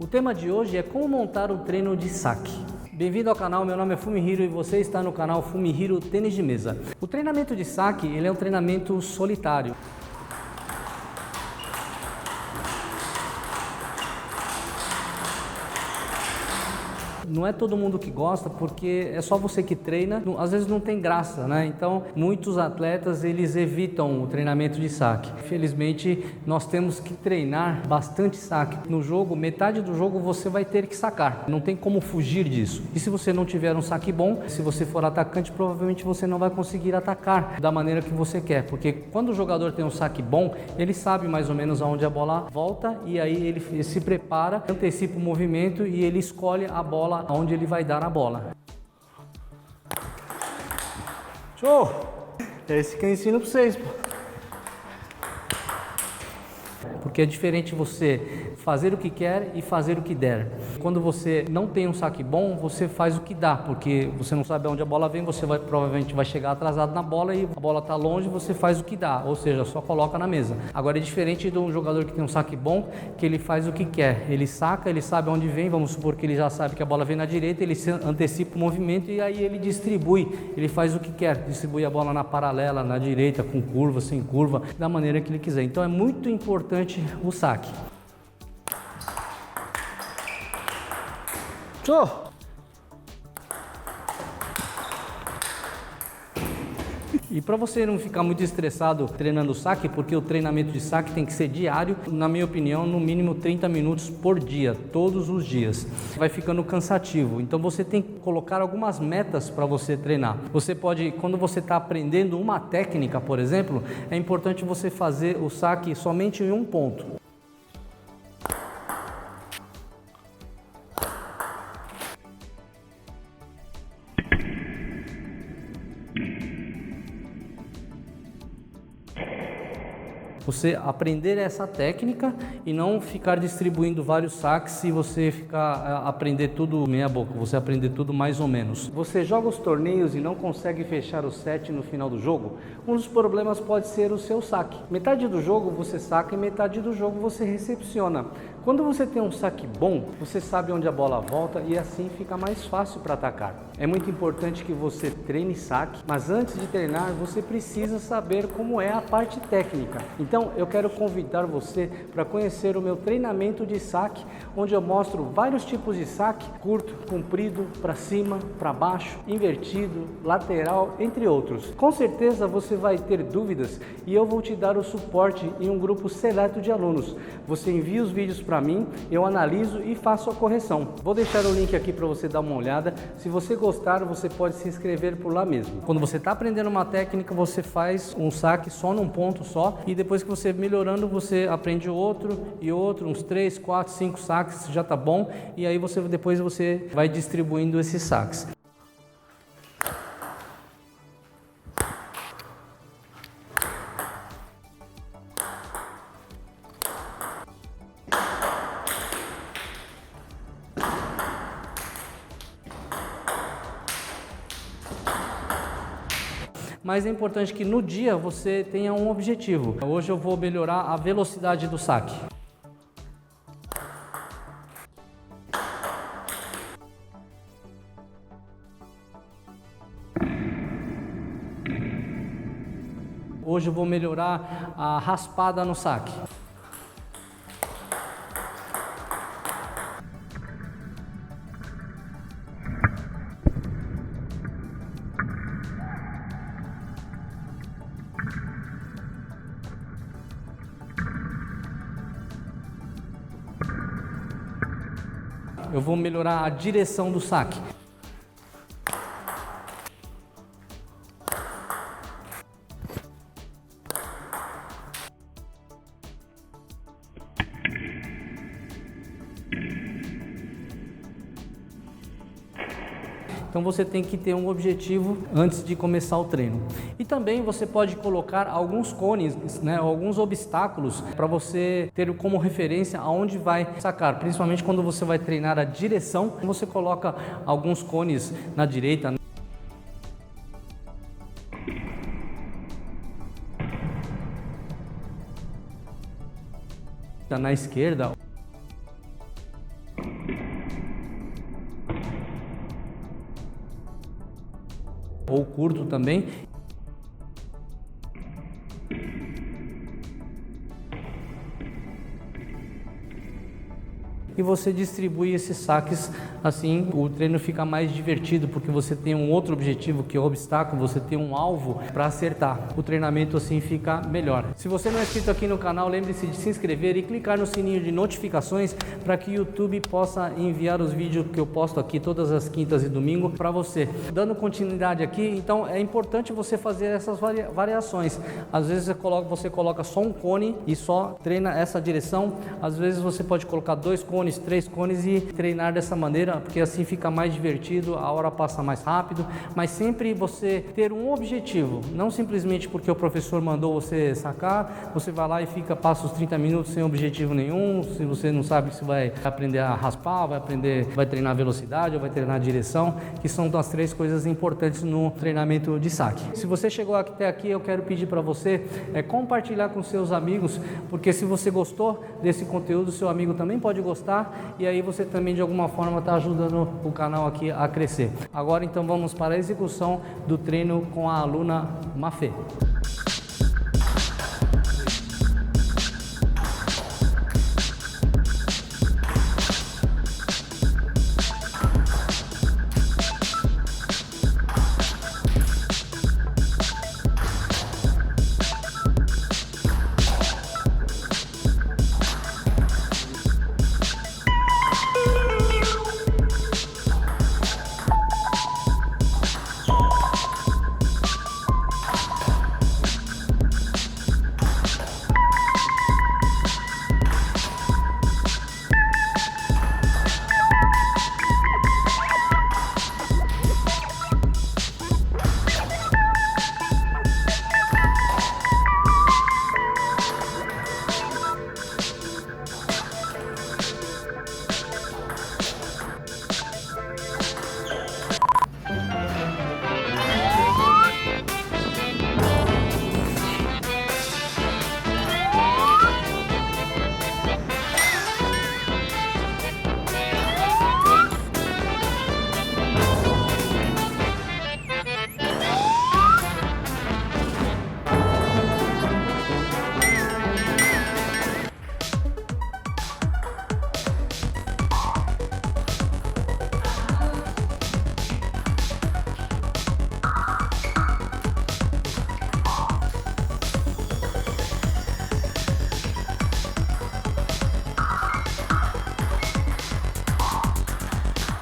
O tema de hoje é como montar o treino de saque. Bem-vindo ao canal, meu nome é Fumihiro e você está no canal Fumihiro Tênis de Mesa. O treinamento de saque, ele é um treinamento solitário. Não é todo mundo que gosta, porque é só você que treina, às vezes não tem graça, né? Então, muitos atletas, eles evitam o treinamento de saque. Infelizmente, nós temos que treinar bastante saque. No jogo, metade do jogo você vai ter que sacar, não tem como fugir disso. E se você não tiver um saque bom, se você for atacante, provavelmente você não vai conseguir atacar da maneira que você quer, porque quando o jogador tem um saque bom, ele sabe mais ou menos aonde a bola volta e aí ele se prepara, antecipa o movimento e ele escolhe a bola onde ele vai dar a bola. Show! É esse que eu ensino para vocês, pô. Porque é diferente você fazer o que quer e fazer o que der. Quando você não tem um saque bom, você faz o que dá, porque você não sabe aonde a bola vem, você provavelmente vai chegar atrasado na bola e a bola está longe, você faz o que dá, ou seja, só coloca na mesa. Agora é diferente de um jogador que tem um saque bom, que ele faz o que quer. Ele saca, ele sabe aonde vem, vamos supor que ele já sabe que a bola vem na direita, ele antecipa o movimento e aí ele distribui, ele faz o que quer, distribui a bola na paralela, na direita, com curva, sem curva, da maneira que ele quiser. Então é muito importante o saque. Show! E para você não ficar muito estressado treinando saque, porque o treinamento de saque tem que ser diário, na minha opinião, no mínimo 30 minutos por dia, todos os dias. Vai ficando cansativo, então você tem que colocar algumas metas para você treinar. Você pode, quando você está aprendendo uma técnica, por exemplo, é importante você fazer o saque somente em um ponto. Você aprender essa técnica e não ficar distribuindo vários saques e você ficar aprender tudo meia boca, você aprender tudo mais ou menos. Você joga os torneios e não consegue fechar o set no final do jogo? Um dos problemas pode ser o seu saque. Metade do jogo você saca e metade do jogo você recepciona. Quando você tem um saque bom, você sabe onde a bola volta e assim fica mais fácil para atacar. É muito importante que você treine saque, mas antes de treinar você precisa saber como é a parte técnica. Então eu quero convidar você para conhecer o meu treinamento de saque, onde eu mostro vários tipos de saque: curto, comprido, para cima, para baixo, invertido, lateral, entre outros. Com certeza você vai ter dúvidas e eu vou te dar o suporte em um grupo seleto de alunos. Você envia os vídeos para mim, eu analiso e faço a correção. Vou deixar o link aqui para você dar uma olhada. Se você gostar, você pode se inscrever por lá mesmo. Quando você está aprendendo uma técnica, você faz um saque só num ponto só e depois que você melhorando, você aprende outro e outro, uns 3, 4, 5 saques, já tá bom, e aí depois você vai distribuindo esses saques. Mas é importante que no dia você tenha um objetivo. Hoje eu vou melhorar a velocidade do saque. Hoje eu vou melhorar a raspada no saque. Eu vou melhorar a direção do saque. Então você tem que ter um objetivo antes de começar o treino. E também você pode colocar alguns cones, né, alguns obstáculos para você ter como referência aonde vai sacar. Principalmente quando você vai treinar a direção, você coloca alguns cones na direita, na esquerda. ou curto também. E você distribui esses saques, assim o treino fica mais divertido, porque você tem um outro objetivo, que é o obstáculo, você tem um alvo para acertar. O treinamento assim fica melhor. Se você não é inscrito aqui no canal, lembre-se de se inscrever e clicar no sininho de notificações para que o YouTube possa enviar os vídeos que eu posto aqui todas as quintas e domingo para você. Dando continuidade aqui, então é importante você fazer essas variações. Às vezes você coloca só um cone e só treina essa direção. Às vezes você pode colocar 2 cones, 3 cones e treinar dessa maneira, porque assim fica mais divertido, a hora passa mais rápido, mas sempre você ter um objetivo, não simplesmente porque o professor mandou você sacar, você vai lá e passa os 30 minutos sem objetivo nenhum. Se você não sabe se vai aprender a raspar, vai treinar velocidade ou vai treinar direção, que são as 3 coisas importantes no treinamento de saque. Se você chegou até aqui, eu quero pedir para você compartilhar com seus amigos, porque se você gostou desse conteúdo, seu amigo também pode gostar, e aí você também de alguma forma está ajudando o canal aqui a crescer. Agora então vamos para a execução do treino com a aluna Mafê.